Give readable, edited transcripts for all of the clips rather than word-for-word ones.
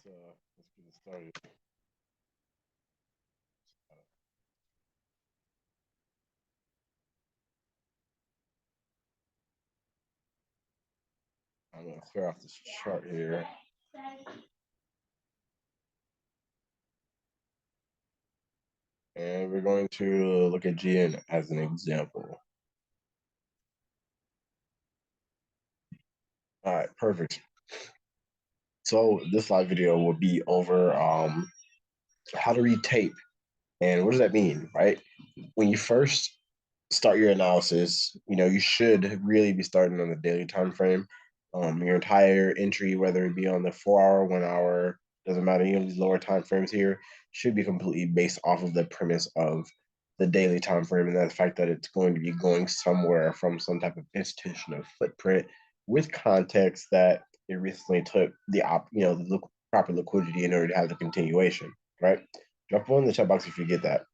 let's get it started. I'm gonna clear off this chart here. And we're going to look at GN as an example. All right, perfect. So this live video will be over how to read tape. And what does that mean, right? When you first start your analysis, you should really be starting on the daily time frame. Your entire entry, whether it be on the 4 hour, 1 hour, doesn't matter, these lower time frames here should be completely based off of the premise of the daily time frame and the fact that it's going to be going somewhere from some type of institution or footprint with context that it recently took the proper liquidity in order to have the continuation, right? Drop one in the chat box if you get that.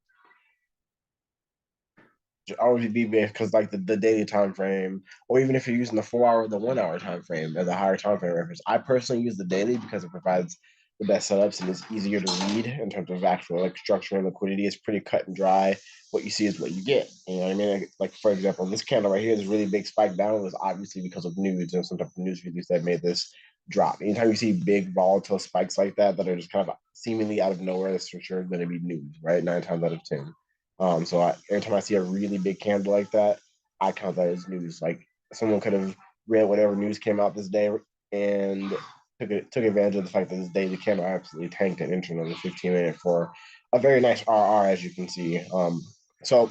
Always be because like the daily time frame, or even if you're using the 4 hour, the 1 hour time frame as a higher time frame reference. I personally use the daily because it provides the best setups and it's easier to read in terms of actual like structure and liquidity. It's pretty cut and dry. What you see is what you get. You know what I mean? Like for example, this candle right here, this really big spike down was obviously because of news and some type of news release that made this drop. Anytime you see big volatile spikes like that are just kind of seemingly out of nowhere, that's for sure going to be news, right? 9 times out of 10. So every time I see a really big candle like that, I count that as news. Like someone could have read whatever news came out this day and took advantage of the fact that this day the candle absolutely tanked and entered on the 15 minute for a very nice RR, as you can see. So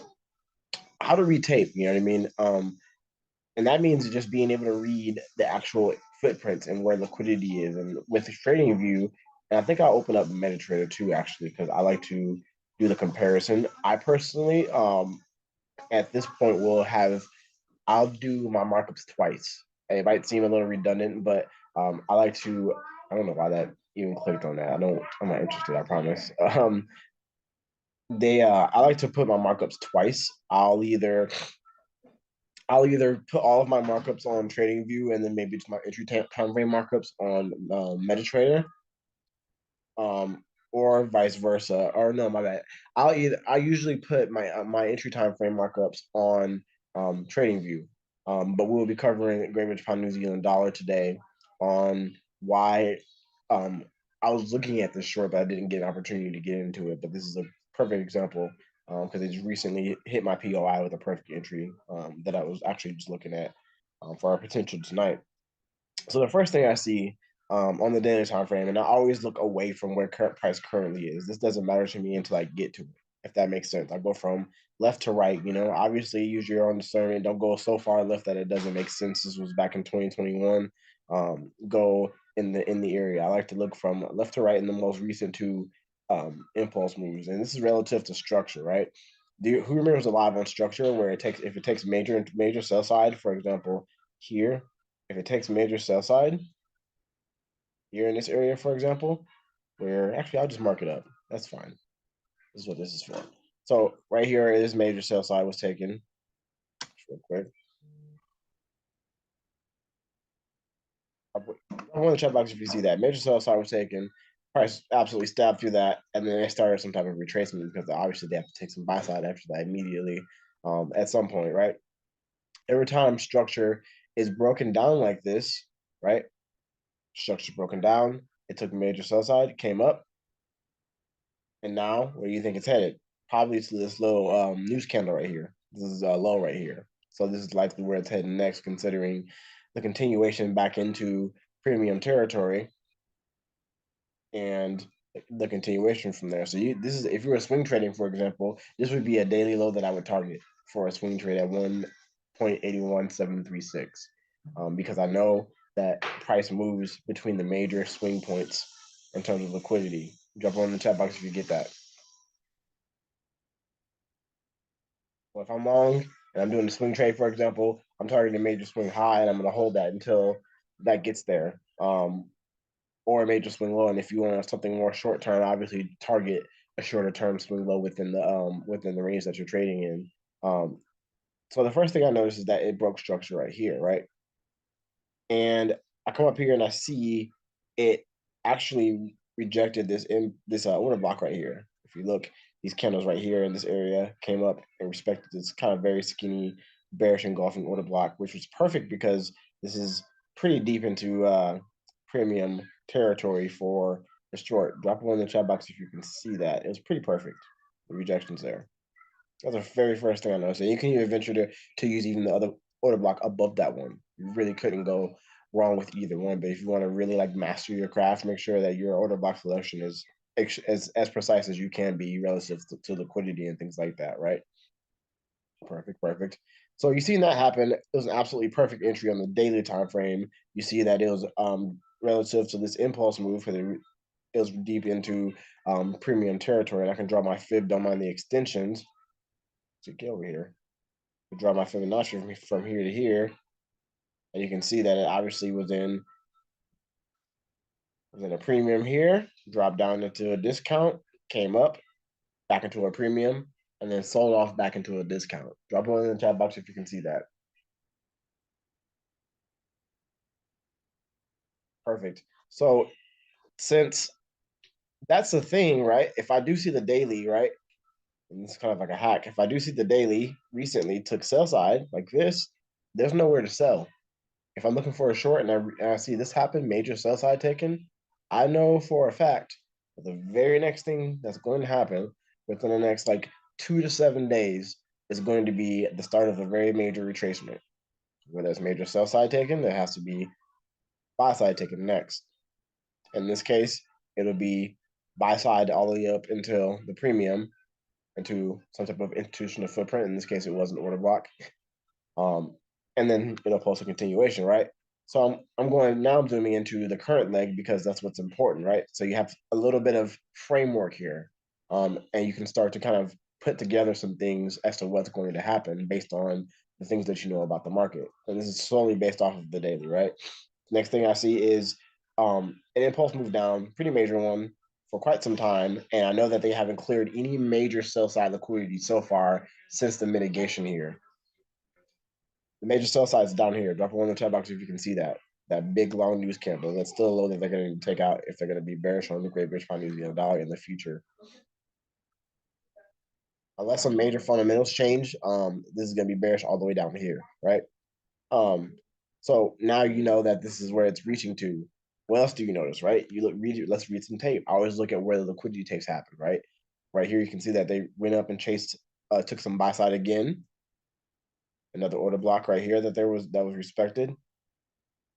how to read tape, you know what I mean? And that means just being able to read the actual footprints and where liquidity is. And with the trading view, and I think I'll open up MetaTrader too, actually, because I like to do the comparison. I personally, at this point, I'll do my markups twice. It might seem a little redundant, but I like to. I don't know why that even clicked on that. I'm not interested. I promise. I like to put my markups twice. I'll either put all of my markups on TradingView and then maybe just my entry time frame markups on MetaTrader, or vice versa. Or no, my bad. I usually put my entry time frame markups on TradingView, but we'll be covering Great British Pound New Zealand Dollar today on why. Um, I was looking at this short, but I didn't get an opportunity to get into it. But this is a perfect example because it just recently hit my POI with a perfect entry that I was actually just looking at for our potential tonight. So the first thing I see on the daily time frame, and I always look away from where current price currently is. This doesn't matter to me until I get to it, if that makes sense. I go from left to right. Obviously use your own discernment. Don't go so far left that it doesn't make sense. This was back in 2021. Go in the area. I like to look from left to right in the most recent two impulse moves, and this is relative to structure, right? Who remembers alive on structure where if it takes major sell side, for example, here, if it takes major sell side here in this area, for example, where actually I'll just mark it up. That's fine. This is what this is for. So right here, this major sell side was taken. Real quick. I want to chat box if you see that. Major sell side was taken. Price absolutely stabbed through that, and then they started some type of retracement because obviously they have to take some buy side after that immediately at some point, right? Every time structure is broken down like this, right? Structure broken down. It took major sell side, came up, and now where do you think it's headed? Probably to this little news candle right here. This is low right here. So this is likely where it's heading next, considering the continuation back into premium territory and the continuation from there. So this is if you were swing trading, for example, this would be a daily low that I would target for a swing trade at 1.81736, because I know that price moves between the major swing points in terms of liquidity. Drop on the chat box if you get that. Well, if I'm long and I'm doing a swing trade, for example, I'm targeting a major swing high and I'm going to hold that until that gets there. Or a major swing low. And if you want something more short term, obviously target a shorter term swing low within the range that you're trading in. So the first thing I noticed is that it broke structure right here, right? And I come up here and I see it actually rejected this order block right here. If you look, these candles right here in this area came up and respected this kind of very skinny bearish engulfing order block, which was perfect because this is pretty deep into premium territory for the short. Drop one in the chat box if you can see that. It was pretty perfect. The rejections there. That's the very first thing I noticed. And you can even venture to use even the other order block above that one. You really couldn't go wrong with either one. But if you want to really like master your craft, make sure that your order block selection is as precise as you can be relative to liquidity and things like that, right? Perfect, perfect. So you seen that happen. It was an absolutely perfect entry on the daily time frame. You see that it was relative to this impulse move because it was deep into premium territory. And I can draw my fib, don't mind the extensions. To get over here. Draw my Fibonacci from here to here, and you can see that it obviously was in a premium here, dropped down into a discount, came up, back into a premium, and then sold off back into a discount. Drop one in the chat box if you can see that. Perfect. So since that's the thing, right? If I do see the daily, right? And it's kind of like a hack. If I do see the daily recently took sell side like this, there's nowhere to sell. If I'm looking for a short and I see this happen, major sell side taken, I know for a fact that the very next thing that's going to happen within the next like 2 to 7 days is going to be the start of a very major retracement. Where there's major sell side taken, there has to be buy side taken next. In this case, it'll be buy side all the way up until the premium into some type of institutional footprint. In this case, it was an order block. Um, and then it'll post a continuation, right? So I'm zooming into the current leg because that's what's important, right? So you have a little bit of framework here, and you can start to kind of put together some things as to what's going to happen based on the things that you know about the market. And this is solely based off of the daily, right? Next thing I see is an impulse move down, pretty major one for quite some time, and I know that they haven't cleared any major sell side liquidity so far since the mitigation here. The major sell side is down here. Drop a one in the chat box if you can see that. That big long news candle. That's still a low that they're going to take out if they're going to be bearish on liquid British pound New Zealand dollar in the future. Unless some major fundamentals change, this is going to be bearish all the way down here, right? So now you know that this is where it's reaching to. What else do you notice, right? Let's read some tape. I always look at where the liquidity takes happen, right? Right here, you can see that they went up and took some buy side again. Another order block right here that was respected.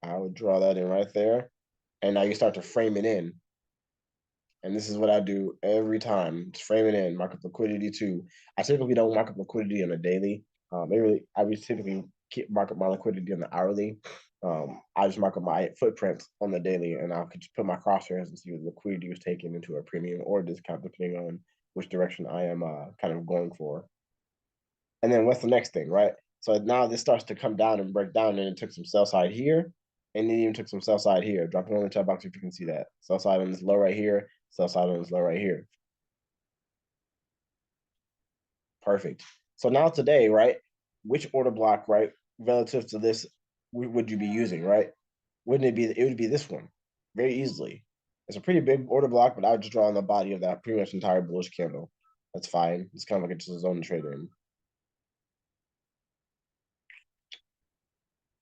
I would draw that in right there. And now you start to frame it in. And this is what I do every time. Just frame it in, mark up liquidity too. I typically don't mark up liquidity on a daily. I would typically mark up my liquidity on the hourly. I just mark up my footprint on the daily, and I could just put my crosshairs and see what liquidity was taken into a premium or a discount, depending on which direction I am kind of going for. And then what's the next thing, right? So now this starts to come down and break down, and it took some sell side here, and it even took some sell side here. Drop it on the chat box if you can see that. Sell side on this low right here, sell side on this low right here. Perfect. So now today, right, which order block, right, relative to this would you be using, right? Wouldn't it be, it would be this one very easily. It's a pretty big order block, but I would just draw on the body of that pretty much entire bullish candle. That's fine. It's kind of like it's a zone to trade in.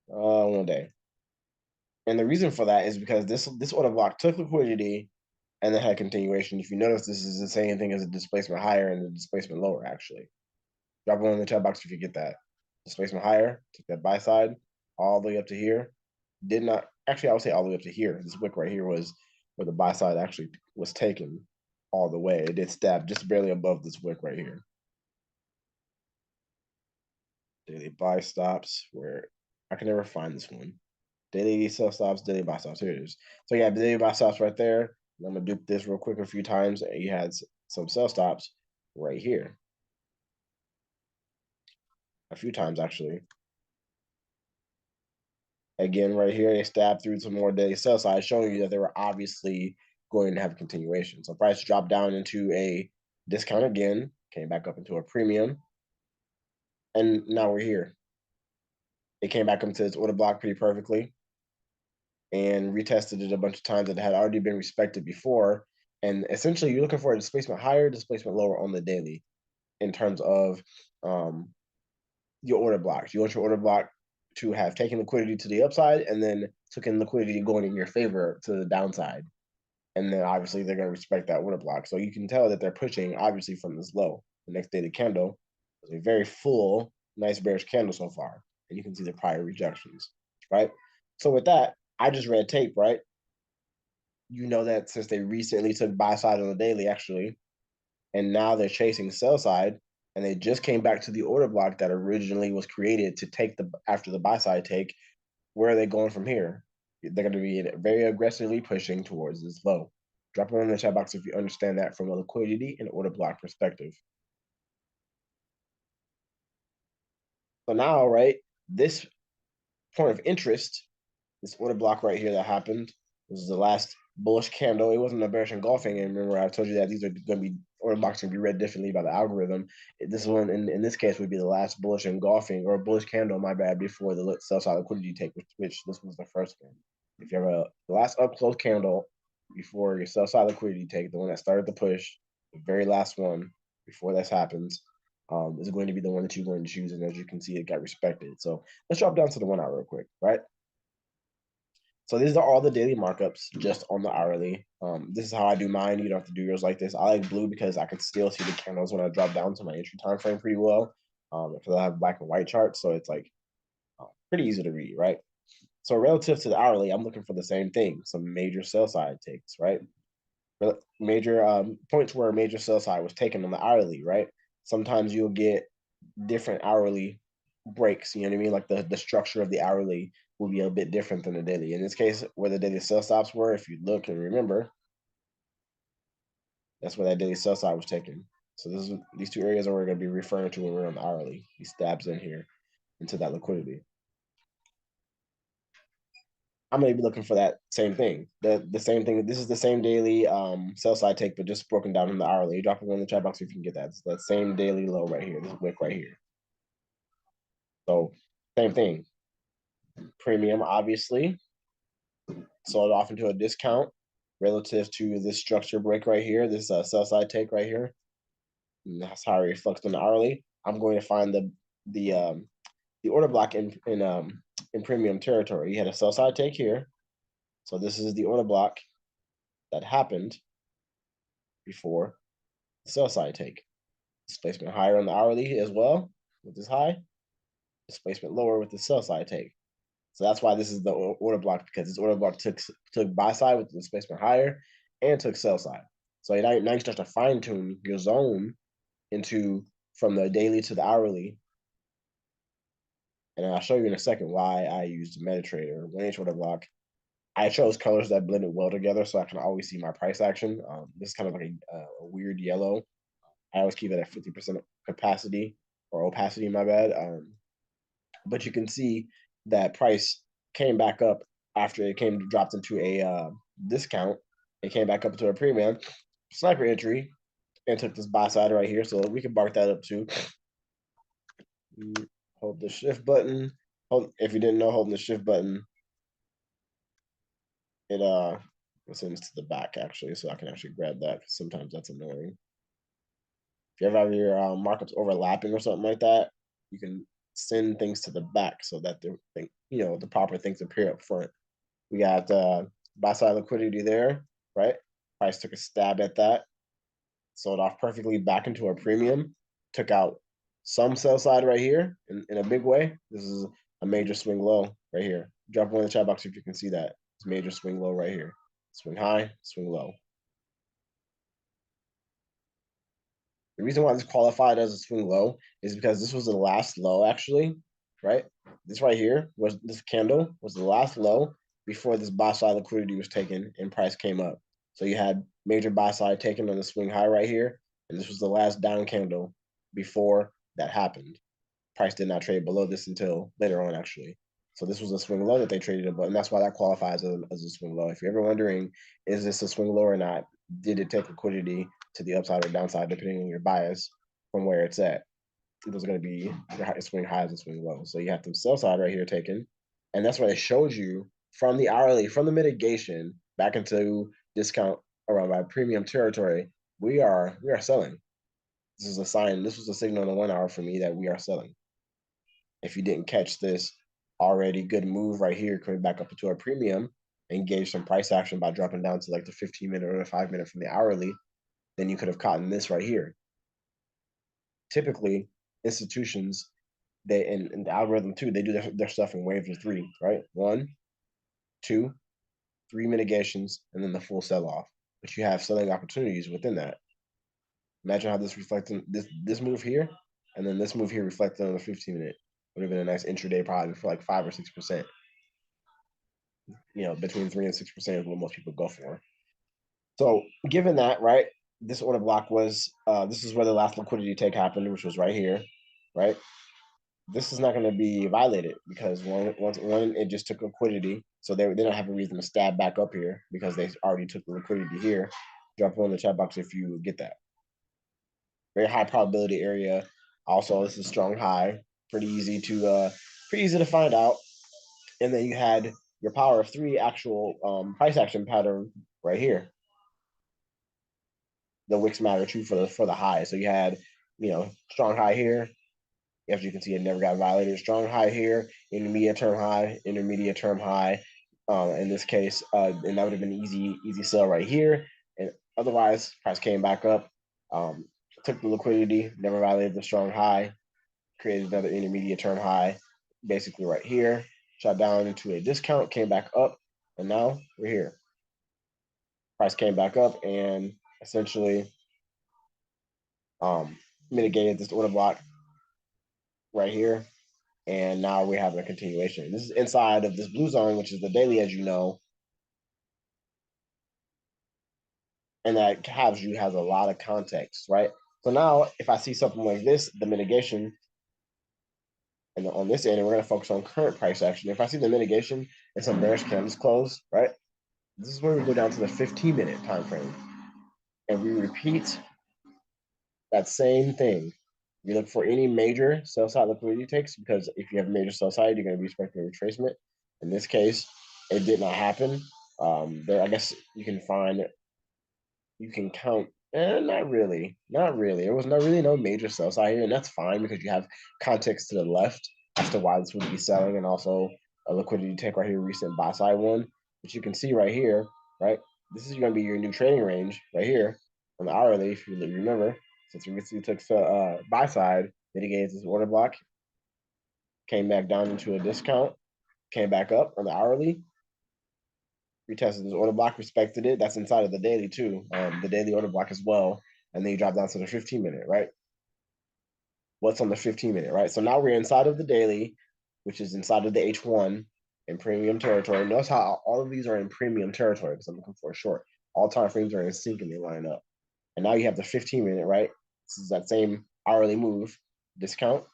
One day. And the reason for that is because this order block took liquidity and then had continuation. If you notice, this is the same thing as a displacement higher and the displacement lower, actually. Drop one in the chat box if you get that. Displacement higher, took that buy side all the way up to here. Did not, actually, I would say all the way up to here. This wick right here was where the buy side actually was taken all the way. It did stab just barely above this wick right here. Daily buy stops, where I can never find this one. Daily sell stops, daily buy stops. Here it is. So yeah, daily buy stops right there. I'm gonna dupe this real quick a few times, and you had some sell stops right here. A few times actually. Again, right here, they stabbed through some more daily sell side, showing you that they were obviously going to have a continuation. So price dropped down into a discount again, came back up into a premium, and now we're here. It came back into its order block pretty perfectly. and retested it a bunch of times that had already been respected before. And essentially, you're looking for a displacement higher, displacement lower on the daily in terms of um, your order blocks. You want your order block to have taken liquidity to the upside and then took in liquidity going in your favor to the downside. And then obviously they're going to respect that order block. So you can tell that they're pushing obviously from this low. The next daily candle is a very full, nice bearish candle so far. And you can see the prior rejections, right? So with that, I just read tape, right? You know that since they recently took buy side on the daily, actually, and now they're chasing sell side, and they just came back to the order block that originally was created to take the after the buy side take. Where are they going from here? They're going to be very aggressively pushing towards this low. Drop it in the chat box if you understand that from a liquidity and order block perspective. So now, right, this point of interest, this order block right here that happened, this is the last bullish candle. It wasn't a bearish engulfing. And remember, I told you that these are going to be order blocks going to be read differently by the algorithm. This one, in this case, would be the last bullish engulfing or bullish candle, my bad, before the sell side liquidity take, which this was the first one. If you have the last up close candle before your sell side liquidity take, the one that started the push, the very last one before this happens, is going to be the one that you're going to choose. And as you can see, it got respected. So let's drop down to the 1 hour real quick, right? So these are all the daily markups just on the hourly. This is how I do mine. You don't have to do yours like this. I like blue because I can still see the candles when I drop down to my entry time frame pretty well. Because I have black and white charts, so it's like pretty easy to read, right? So relative to the hourly, I'm looking for the same thing, some major sell side takes, right? Major points where a major sell side was taken on the hourly, right? Sometimes you'll get different hourly breaks. You know what I mean? Like the structure of the hourly will be a bit different than the daily. In this case, where the daily sell stops were, if you look and remember, that's where that daily sell side was taken. So these two areas are we're going to be referring to when we're on the hourly. He stabs in here into that liquidity. I'm going to be looking for that same thing. The same thing. This is the same daily sell side take, but just broken down in the hourly. Drop it in the chat box if you can get that. It's that same daily low right here. This wick right here. So same thing. Premium, obviously, sold off into a discount relative to this structure break right here, this sell side take right here. And that's how it reflects on the hourly. I'm going to find the order block in premium territory. You had a sell side take here, so this is the order block that happened before the sell side take. Displacement higher on the hourly as well with this high. Displacement lower with the sell side take. So that's why this is the order block, because this order block took buy side with the displacement higher and took sell side. So now you start to fine tune your zone into from the daily to the hourly. And I'll show you in a second why I used MetaTrader 1H order block. I chose colors that blended well together so I can always see my price action. This is kind of like a weird yellow. I always keep it at 50% capacity or opacity, my bad. But you can see that price came back up after it dropped into a discount. It came back up to a premium sniper entry and took this buy side right here. So we can bark that up too. Hold the shift button. If you didn't know, holding the shift button, it sends to the back actually, so I can actually grab that because sometimes that's annoying. If you ever have your markups overlapping or something like that, you can send things to the back so that the proper things appear up front. We got buy side liquidity there, right? Price took a stab at that, sold off perfectly back into a premium, took out some sell side right here in a big way. This is a major swing low right here. Drop one in the chat box if you can see that. It's major swing low right here. Swing high, swing low. The reason why this qualified as a swing low is because this was the last low actually, right? This right here was this candle was the last low before this buy side liquidity was taken and price came up. So you had major buy side taken on the swing high right here, and this was the last down candle before that happened. Price did not trade below this until later on actually. So this was a swing low that they traded above, and that's why that qualifies as a swing low. If you're ever wondering, is this a swing low or not? Did it take liquidity to the upside or downside, depending on your bias from where it's at? Those are going to be your swing highs and swing lows. So you have the sell side right here taken, and that's why it shows you from the hourly, from the mitigation back into discount around by premium territory, we are selling. This is a sign. This was a signal on the 1 hour for me that we are selling. If you didn't catch this already good move right here, coming back up into our premium, engage some price action by dropping down to like the 15-minute or the 5-minute from the hourly, then you could have caught in this right here. Typically, institutions, they and the algorithm too, they do their stuff in waves of 3, right? 1, 2, 3 mitigations, and then the full sell-off. But you have selling opportunities within that. Imagine how this reflecting this move here, and then this move here reflected on the 15-minute. Would have been a nice intraday probably for like 5 or 6%. Between 3 and 6% is what most people go for. So given that, right, this order block was this is where the last liquidity take happened, which was right here, right? This is not going to be violated because one it just took liquidity, so they don't have a reason to stab back up here because they already took the liquidity here. Drop it in the chat box if you get that. Very high probability area. Also, this is strong high. Pretty easy to find out. And then you had your power of 3 actual price action pattern right here. The wicks matter too for the high. So you had strong high here. As you can see, it never got violated. Strong high here, intermediate term high, intermediate term high. In this case, and that would have been easy sell right here. And otherwise, price came back up, took the liquidity, never violated the strong high, created another intermediate term high, basically right here, shot down into a discount, came back up, and now we're here. Price came back up and essentially mitigated this order block right here. And now we're having a continuation. This is inside of this blue zone, which is the daily, as you know. And that has a lot of context, right? So now if I see something like this, the mitigation, and on this end, and we're going to focus on current price action. If I see the mitigation and some bearish candles close, right? This is where we go down to the 15-minute time frame. And we repeat that same thing. You look for any major sell side liquidity takes because if you have a major sell side, you're going to be expecting a retracement. In this case, it did not happen. I guess you can count. Not really. There was no major sell side here, and that's fine because you have context to the left as to why this would be selling, and also a liquidity take right here, recent buy side one, which you can see right here, right? This is going to be your new trading range right here on the hourly, if you remember. Since we took buy side, mitigated this order block, came back down into a discount, came back up on the hourly, retested this order block, respected it. That's inside of the daily too, the daily order block as well. And then you drop down to the 15-minute, right? What's on the 15-minute, right? So now we're inside of the daily, which is inside of the H1 in premium territory. Notice how all of these are in premium territory because I'm looking for a short. All time frames are in sync and they line up. And now you have the 15-minute, right? This is that same hourly move, discount,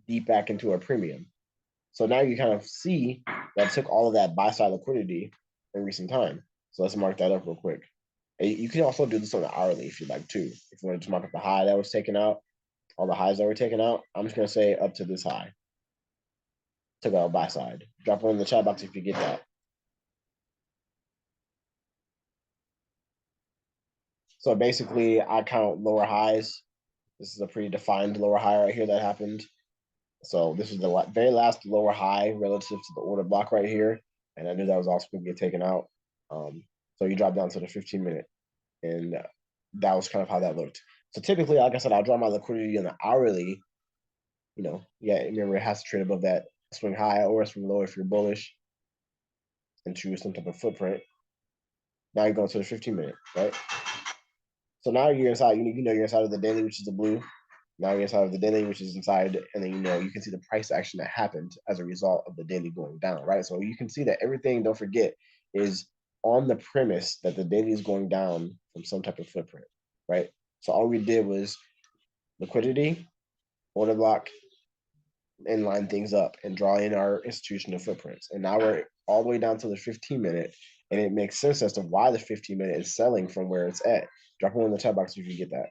deep back into a premium. So now you kind of see that took all of that buy side liquidity in recent time. So let's mark that up real quick. And you can also do this on the hourly if you'd like to. If you wanted to mark up the high that was taken out, all the highs that were taken out, I'm just going to say up to this high. Took out buy side. Drop it in the chat box if you get that. So basically, I count lower highs. This is a pretty defined lower high right here that happened. So this is the very last lower high relative to the order block right here. And I knew that was also going to get taken out. So you drop down to the 15-minute. And that was kind of how that looked. So typically, like I said, I'll draw my liquidity in the hourly. Remember, it has to trade above that swing high or swing low if you're bullish and choose some type of footprint. Now you're going to the 15-minute, right? So now you're inside, you're inside of the daily, which is the blue. Now you're inside of the daily, which is inside, and then you can see the price action that happened as a result of the daily going down, right? So you can see that everything, don't forget, is on the premise that the daily is going down from some type of footprint, right? So all we did was liquidity, order block, and line things up and draw in our institutional footprints. And now we're all the way down to the 15-minute, and it makes sense as to why the 15-minute is selling from where it's at. Drop it in the chat box if you get that.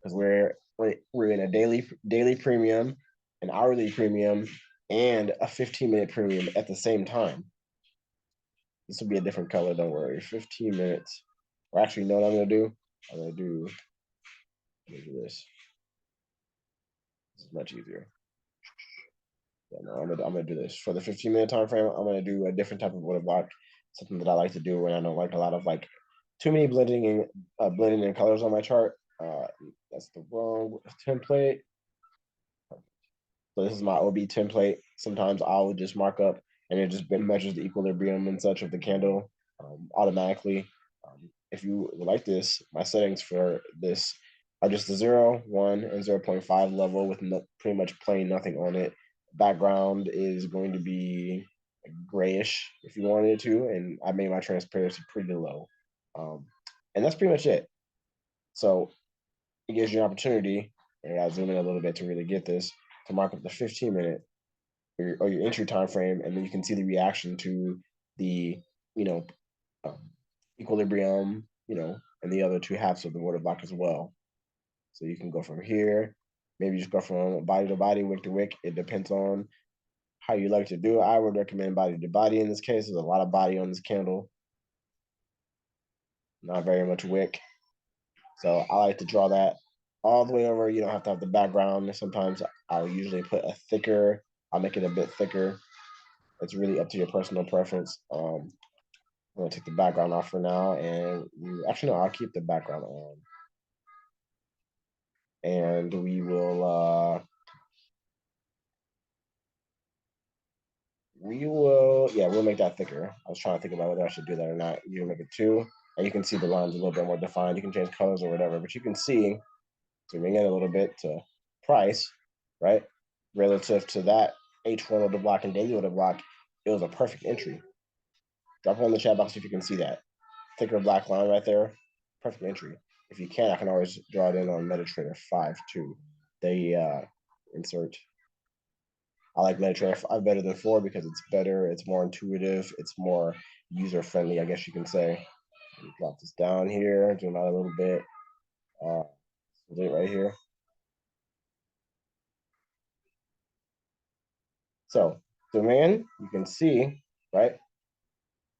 Because we're in a daily premium, an hourly premium, and a 15-minute premium at the same time. This will be a different color, don't worry. 15 minutes. Or actually, you know what I'm gonna do? I'm gonna do, this. This is much easier. Yeah, no, I'm gonna do this. For the 15-minute time frame, I'm gonna do a different type of order block, something that I like to do when I don't like a lot of like too many blending in colors on my chart. That's the wrong template. So this is my OB template. Sometimes I'll just mark up and it just measures the equilibrium and such of the candle automatically. If you like this, my settings for this are just the 0, 1, and 0.5 level with pretty much plain nothing on it. Background is going to be grayish if you wanted it to, and I made my transparency pretty low. And that's pretty much it. So it gives you an opportunity, and I'll zoom in a little bit to really get this, to mark up the 15-minute or your entry time frame, and then you can see the reaction to the, you know, um, equilibrium, and the other two halves of the water block as well. So you can go from here, maybe just go from body to body, wick to wick. It depends on how you like to do it. I would recommend body to body in this case. There's a lot of body on this candle, not very much wick. So I like to draw that all the way over. You don't have to have the background. Sometimes I'll usually put I'll make it a bit thicker. It's really up to your personal preference. I'm gonna take the background off for now, and actually no, I'll keep the background on, and we'll make that thicker. I was trying to think about whether I should do that or not. You can make it 2, and you can see the lines a little bit more defined. You can change colors or whatever, but you can see, zooming in a little bit to price, right? Relative to that H1 order block and daily order block, it was a perfect entry. Drop it in the chat box if you can see that. Thicker black line right there, perfect entry. If you can, I can always draw it in on MetaTrader 5 too. They insert. I like MetaTrader 5 better than 4 because it's better, it's more intuitive, it's more user friendly, I guess you can say. Drop this down here, zoom out a little bit. It right here. So zoom in, you can see, right?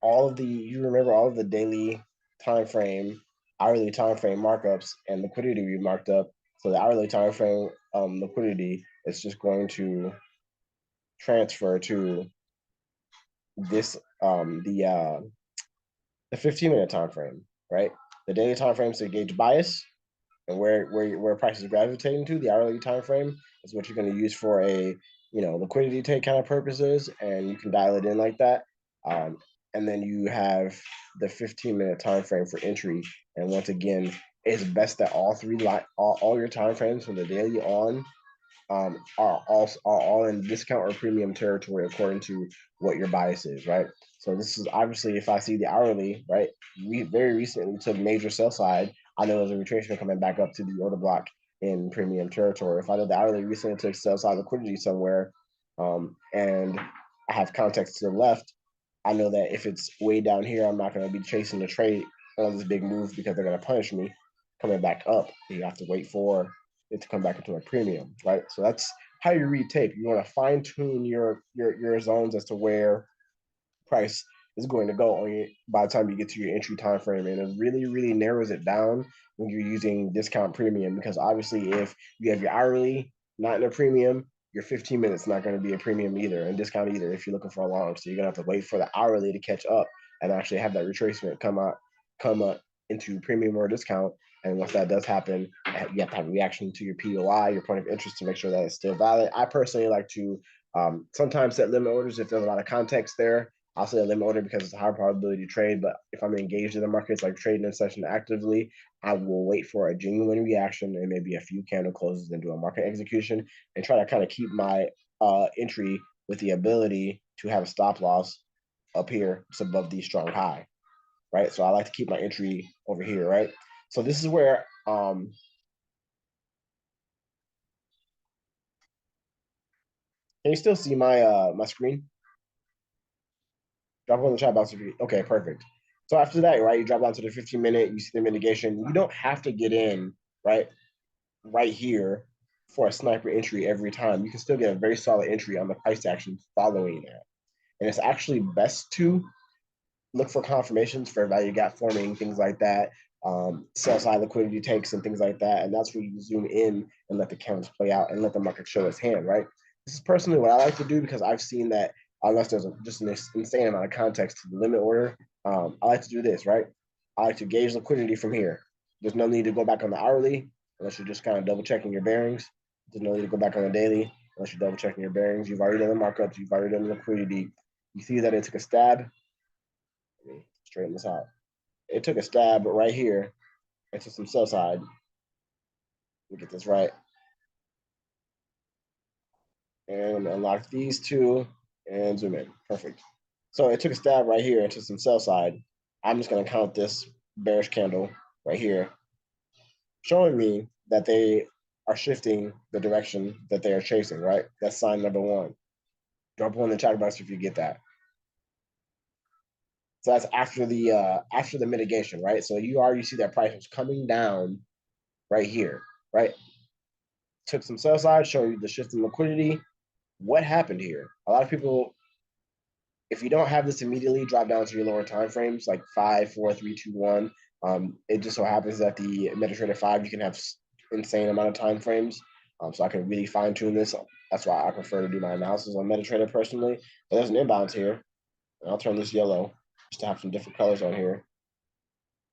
You remember all of the daily time frame, hourly time frame markups and liquidity we marked up. So the hourly time frame liquidity is just going to transfer to this the 15-minute time frame, right? The daily time frame is to gauge bias and where price is gravitating to. The hourly time frame is what you're going to use for a liquidity take kind of purposes, and you can dial it in like that. And then you have the 15-minute time frame for entry. And once again, it's best that all your time frames from the daily on are all in discount or premium territory according to what your bias is, right? So this is obviously, if I see the hourly, right, we very recently took major sell side. I know there's a retracement coming back up to the order block in premium territory. If I know the hourly recently took sell side liquidity somewhere, and I have context to the left, I know that if it's way down here, I'm not going to be chasing the trade on this big move because they're going to punish me coming back up. You have to wait for it to come back into a premium, right? So that's how you read tape. You want to fine tune your zones as to where price is going to go by the time you get to your entry time frame, and it really narrows it down when you're using discount premium, because obviously if you have your hourly not in a premium, your 15 minutes not going to be a premium either and discount either if you're looking for a long. So you're gonna have to wait for the hourly to catch up and actually have that retracement come up into premium or discount. And once that does happen, you have to have a reaction to your POI, your point of interest, to make sure that it's still valid. I personally like to sometimes set limit orders if there's a lot of context there. I'll set a limit order because it's a high probability trade. But if I'm engaged in the markets, like trading in session actively, I will wait for a genuine reaction and maybe a few candle closes into a market execution, and try to kind of keep my entry with the ability to have a stop loss up here just above the strong high, right? So I like to keep my entry over here, right? So this is where can you still see my screen? Drop it in the chat box if you okay, perfect. So after that, right, you drop down to the 15-minute, you see the mitigation. You don't have to get in, right here for a sniper entry every time. You can still get a very solid entry on the price action following that. And it's actually best to look for confirmations for value gap forming, things like that, sell side liquidity takes and things like that. And that's where you zoom in and let the candles play out and let the market show its hand, right? This is personally what I like to do because I've seen that unless there's just an insane amount of context to the limit order, I like to do this, right? I like to gauge liquidity from here. There's no need to go back on the hourly unless you're just kind of double checking your bearings. There's no need to go back on the daily unless you're double checking your bearings. You've already done the markups. You've already done the liquidity. You see that it took a stab. Let me straighten this out. It took a stab right here into some sell side. Let me get this right. And unlock these two and zoom in. Perfect. So it took a stab right here into some sell side. I'm just going to count this bearish candle right here, showing me that they are shifting the direction that they are chasing, right? That's sign number one. Drop one in the chat box if you get that. So that's after the mitigation, right? So you already see that price was coming down right here, right? Took some sell side, show you the shift in liquidity. What happened here? A lot of people, if you don't have this immediately, drop down to your lower time frames like 5, 4, 3, 2, 1. It just so happens that the MetaTrader 5 you can have insane amount of time frames. So I can really fine tune this. That's why I prefer to do my analysis on MetaTrader personally. But there's an imbalance here. And I'll turn this yellow just to have some different colors on here.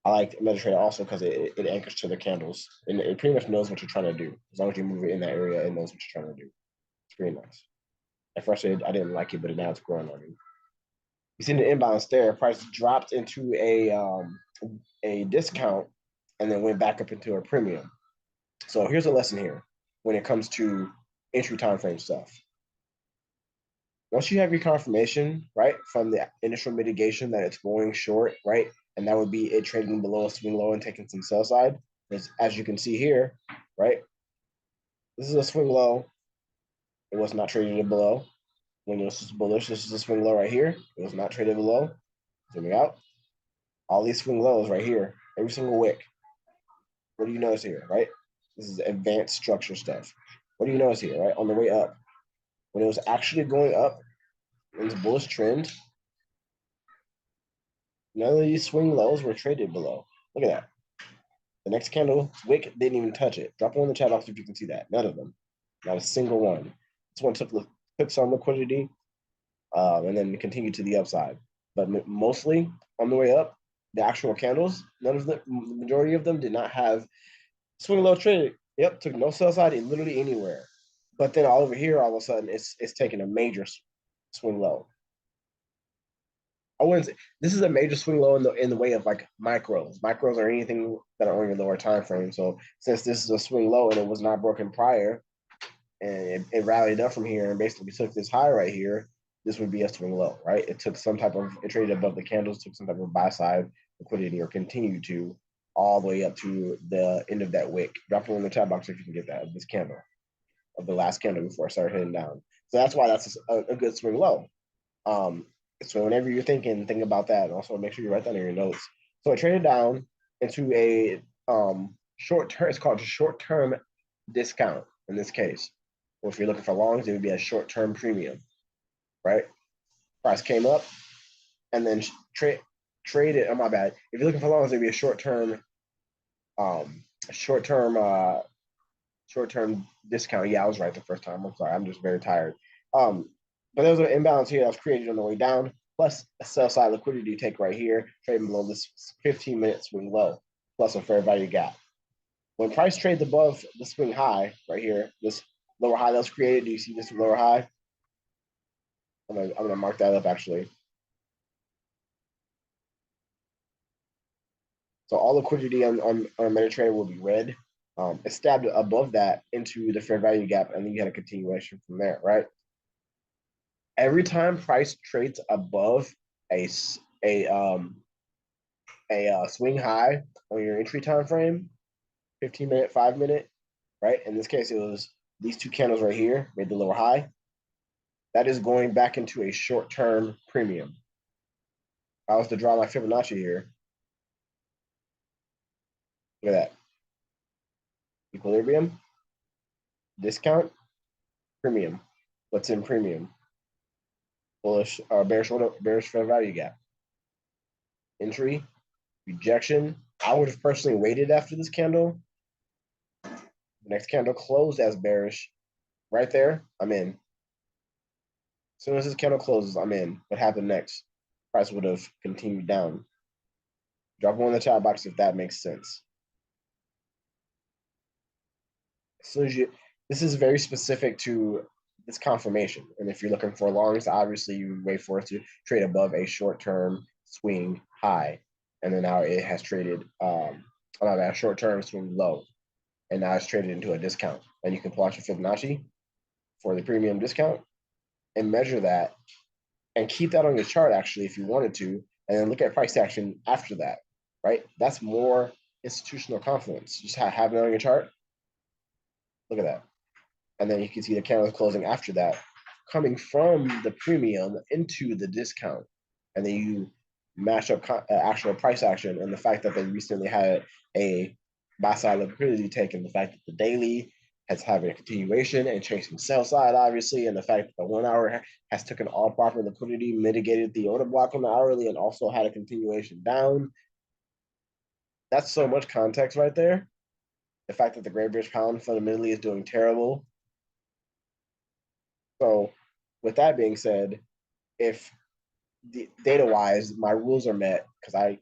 I like MetaTrader also because it anchors to the candles. And it pretty much knows what you're trying to do. As long as you move it in that area, it knows what you're trying to do. It's pretty nice. At first, I didn't like it, but now it's growing on me. You see the imbalance there. Price dropped into a discount and then went back up into a premium. So here's a lesson here when it comes to entry time frame stuff. Once you have your confirmation, right, from the initial mitigation that it's going short, right, and that would be it trading below a swing low and taking some sell side. As you can see here, right, this is a swing low. It was not traded below. When this is bullish, this is a swing low right here. It was not traded below. Zooming out. All these swing lows right here, every single wick. What do you notice here, right? This is advanced structure stuff. What do you notice here, right? On the way up, when it was actually going up in this bullish trend, none of these swing lows were traded below. Look at that. The next candle, wick didn't even touch it. Drop one in the chat box if you can see that. None of them. Not a single one. This one took some liquidity and then continued to the upside. But mostly on the way up, the actual candles, the majority of them did not have swing low trade. Yep, took no sell side literally anywhere. But then all over here, all of a sudden, it's taking a major swing low. I wouldn't say this is a major swing low in the way of like micros. Micros are anything that are on your lower time frame. So since this is a swing low and it was not broken prior, and it rallied up from here and basically took this high right here, this would be a swing low, right? It took some type of it traded above the candles, took some type of buy side liquidity or continued to all the way up to the end of that wick. Drop it in the chat box if you can get that of this candle, of the last candle before I start heading down. So that's why that's a good swing low. So whenever you're think about that. And also make sure you write that in your notes. So it traded down into a short term. It's called a short term discount in this case. Or if you're looking for longs, it would be a short term premium, right? Price came up and then traded. Oh my bad. If you're looking for longs, it'd be a short term discount. Yeah, I was right the first time. I'm sorry. I'm just very tired. But there was an imbalance here that was created on the way down, plus a sell side liquidity take right here, trading below this 15-minute swing low, plus a fair value gap. When price trades above the swing high right here, this lower high that was created, do you see this lower high? I'm gonna mark that up actually. So all liquidity on MetaTrader will be red. It stabbed above that into the fair value gap, and then you had a continuation from there, right? Every time price trades above a swing high on your entry time frame, 15-minute, 5-minute, right? In this case, it was these two candles right here made the lower high. That is going back into a short-term premium. If I was to draw my Fibonacci here, look at that. Equilibrium. discount, premium. What's in premium? Bullish bearish fair value gap. Entry, rejection. I would have personally waited after this candle. The next candle closed as bearish. Right there, I'm in. As soon as this candle closes, I'm in. What happened next? Price would have continued down. Drop one in the chat box if that makes sense. As soon as you, this is very specific to this confirmation. And if you're looking for longs, obviously you wait for it to trade above a short-term swing high. And then now it has traded a short-term swing low. And now it's traded into a discount. And you can plot your Fibonacci for the premium discount and measure that and keep that on your chart actually if you wanted to, and then look at price action after that, right? That's more institutional confidence. Just have it on your chart. Look at that. And then you can see the candles closing after that, coming from the premium into the discount. And then you match up actual price action and the fact that they recently had a buy side liquidity take, and the fact that the daily has having a continuation and chasing sell side, obviously, and the fact that the 1 hour has taken all proper liquidity, mitigated the order block on the hourly, and also had a continuation down. That's so much context right there. The fact that the Great British Pound fundamentally is doing terrible. So, with that being said, if data wise my rules are met, because I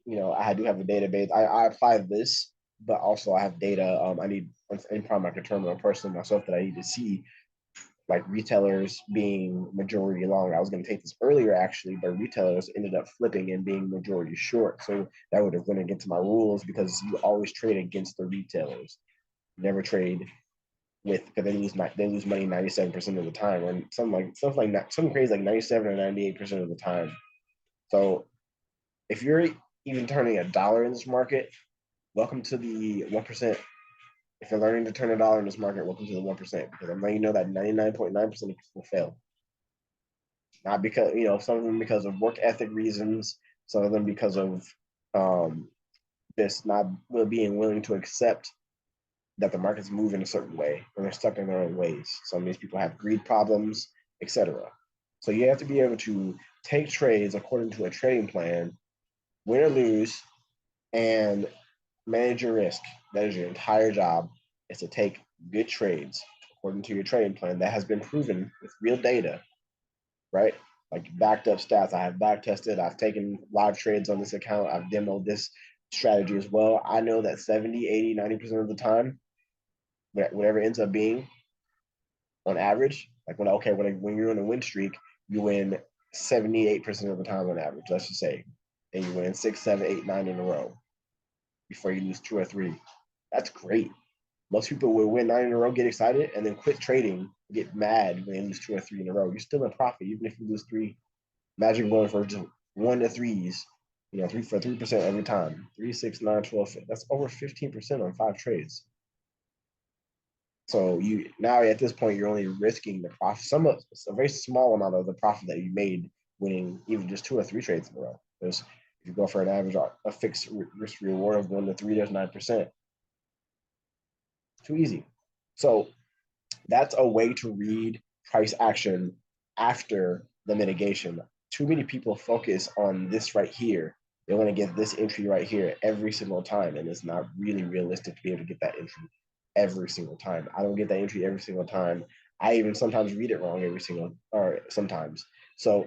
do have a database, I apply this, but also I have data. I need in prime market terminal personally myself that I need to see, like retailers being majority long. I was going to take this earlier actually, but retailers ended up flipping and being majority short. So that would have went against my rules, because you always trade against the retailers. Never trade with, because they lose money 97% of the time, or something crazy like 97 or 98% of the time. So if you're even turning $1 in this market, welcome to the 1%. If you're learning to turn $1 in this market, welcome to the 1%, because I'm letting you know that 99.9% of people fail. Not because, some of them because of work ethic reasons, some of them because of just not being willing to accept that the market's moving a certain way and they're stuck in their own ways. Some of these people have greed problems, etc. So you have to be able to take trades according to a trading plan, win or lose, and manage your risk. That is your entire job, is to take good trades according to your trading plan that has been proven with real data, right? Like backed up stats. I have back tested. I've taken live trades on this account. I've demoed this strategy as well. I know that 70, 80, 90% of the time, whatever ends up being on average, like when you're on a win streak, you win 78% of the time on average, let's just say, and you win 6, 7, 8, 9 in a row before you lose 2 or 3. That's great. Most people will win 9 in a row, get excited, and then quit trading, get mad when they lose 2 or 3 in a row. You're still in profit, even if you lose 3. Imagine going for just 1 to 3s, 3% every time. 3, 6, 9, 12. That's over 15% on 5 trades. So you now at this point you're only risking the profit, a very small amount of the profit that you made winning even just 2 or 3 trades in a row. Because if you go for an average, a fixed risk reward of 1 to 3, there's 9%. Too easy. So that's a way to read price action after the mitigation. Too many people focus on this right here. They want to get this entry right here every single time, and it's not really realistic to be able to get that entry every single time. I don't get that entry every single time. I even sometimes read it wrong or sometimes. So,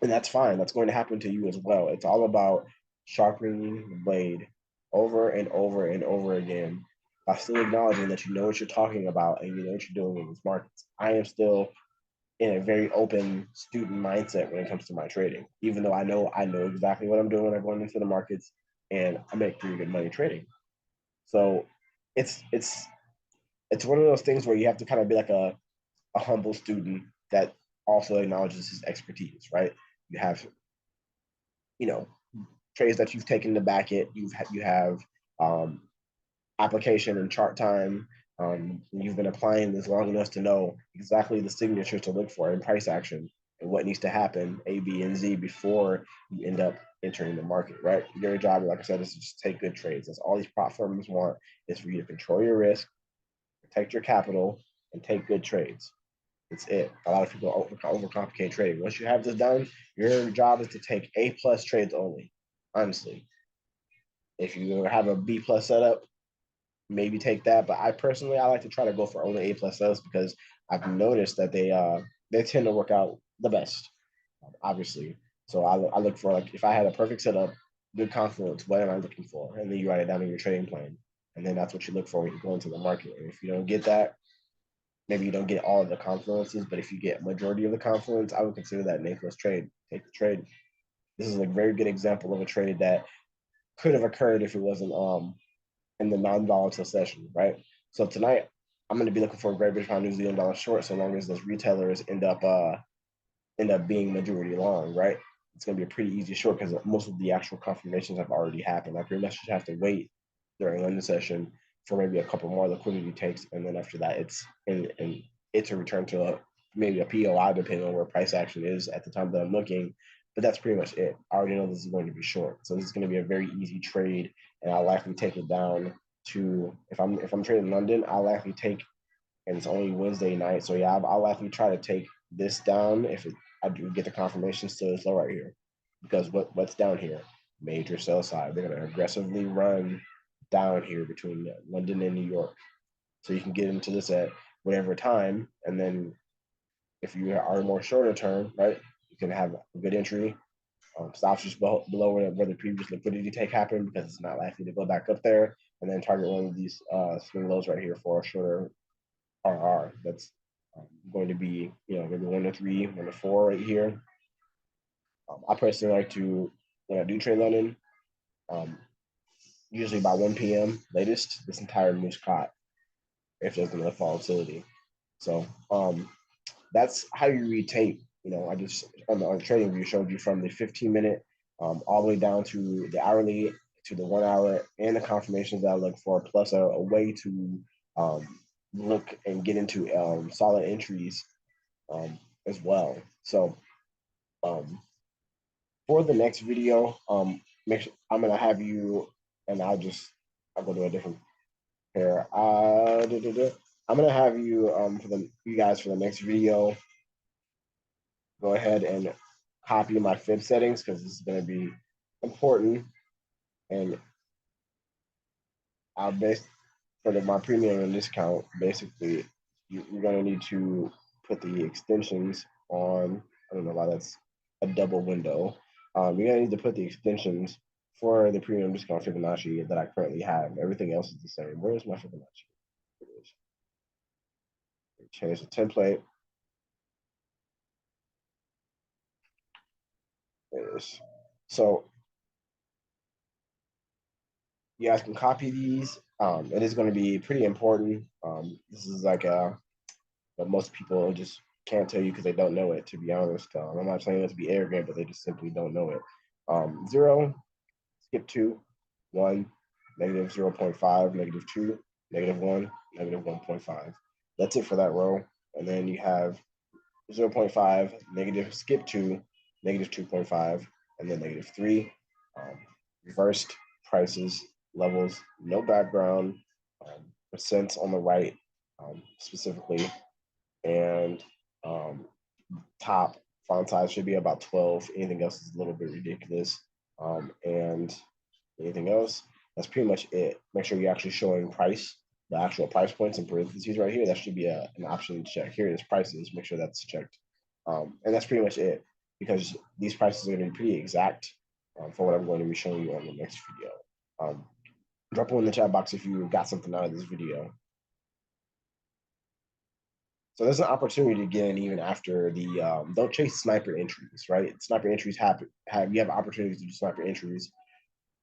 and that's fine. That's going to happen to you as well. It's all about sharpening the blade over and over and over again, by still acknowledging that you know what you're talking about and you know what you're doing in these markets. I am still in a very open student mindset when it comes to my trading, even though I know exactly what I'm doing when I'm going into the markets, and I make pretty good money trading. So it's one of those things where you have to kind of be like a humble student that also acknowledges his expertise, right? You have, trades that you've taken to back it. You have application and chart time. You've been applying this long enough to know exactly the signatures to look for in price action and what needs to happen, A, B, and Z, before you end up entering the market, right? Your job, like I said, is to just take good trades. That's all these prop firms want, is for you to control your risk, protect your capital, and take good trades. It's it. A lot of people overcomplicate trading. Once you have this done, your job is to take A plus trades only. Honestly, if you have a B plus setup, maybe take that. But I like to try to go for only A plus setups because I've noticed that they tend to work out the best, obviously. So I look for, like, if I had a perfect setup, good confluence, what am I looking for? And then you write it down in your trading plan. And then that's what you look for when you go into the market. And if you don't get that, maybe you don't get all of the confluences, but if you get majority of the confluence, I would consider that an A plus trade. Take the trade. This is a very good example of a trade that could have occurred if it wasn't in the non-volatile session, right? So tonight I'm going to be looking for a Great British Pound New Zealand dollar short, so long as those retailers end up being majority long, right? It's going to be a pretty easy short because most of the actual confirmations have already happened. I pretty much just have to wait during London session for maybe a couple more liquidity takes, and then after that, it's a return to maybe a POI depending on where price action is at the time that I'm looking. But that's pretty much it. I already know this is going to be short, so this is going to be a very easy trade, and I'll likely take it down to, if I'm trading London, I'll likely take, and it's only Wednesday night, so yeah, I'll likely try to take this down if I do get the confirmation still is low right here, because what's down here? Major sell side. They're going to aggressively run down here between London and New York, so you can get into this at whatever time, and then if you are more shorter term, right, you can have a good entry. Stops just below where the previous liquidity take happened because it's not likely to go back up there, and then target one of these swing lows right here for a shorter RR. That's going to be, maybe 1 to 3, 1 to 4 right here. I personally like to, when I do trade London, usually by 1 p.m. latest, this entire move's caught if there's enough volatility. So that's how you read tape. I just on the trading view showed you from the 15-minute all the way down to the hourly, to the 1 hour, and the confirmations that I look for, plus a way to look and get into solid entries as well. So for the next video, make sure I'm gonna have you, and I'll go to a different pair. I'm gonna have you for you guys for the next video. Go ahead and copy my fib settings because this is gonna be important, and I'll base for my premium and discount. Basically, you're gonna need to put the extensions on. I don't know why that's a double window. You're gonna need to put the extensions for the premium discount Fibonacci that I currently have. Everything else is the same. Where is my Fibonacci? It is. Change the template. There it is. So you guys can copy these. It is going to be pretty important. This is like but most people just can't tell you because they don't know it, to be honest. I'm not saying it to be arrogant, but they just simply don't know it. 0, skip 2, 1, negative 0.5, negative 2, negative 1, negative 1.5. That's it for that row. And then you have 0.5, negative, skip 2, negative 2.5, and then negative 3. Reversed prices, levels, no background, percents on the right specifically, and top font size should be about 12. Anything else is a little bit ridiculous. And anything else, that's pretty much it. Make sure you're actually showing price, the actual price points in parentheses right here. That should be an option to check. Here it is, prices. Make sure that's checked. And that's pretty much it, because these prices are going to be pretty exact for what I'm going to be showing you on the next video. Drop them in the chat box if you got something out of this video. So there's an opportunity to get in even after the don't chase sniper entries, right? Sniper entries you have opportunities to do sniper entries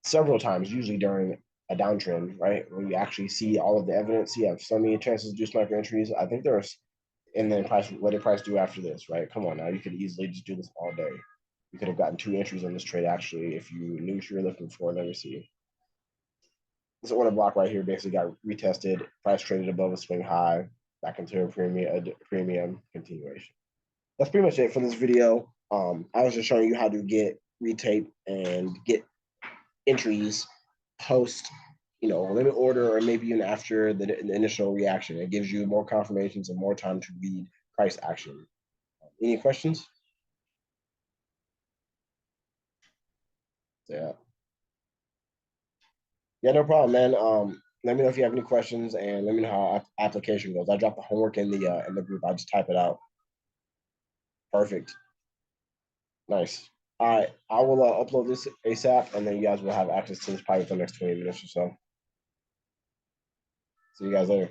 several times, usually during a downtrend, right? When you actually see all of the evidence, you have so many chances to do sniper entries. I think there's, and then price, what did price do after this, right? Come on now, you could easily just do this all day. You could have gotten 2 entries on this trade actually if you knew what you were looking for. Let me see. This order block right here basically got retested. Price traded above a swing high, back into a premium continuation. That's pretty much it for this video. I was just showing you how to get retape and get entries post limit order or maybe even after the initial reaction. It gives you more confirmations and more time to read price action. Any questions? Yeah. Yeah, no problem, man. Let me know if you have any questions and let me know how application goes. I drop the homework in the group. I'll just type it out. Perfect. Nice. All right. I will upload this ASAP and then you guys will have access to this probably for the next 20 minutes or so. See you guys later.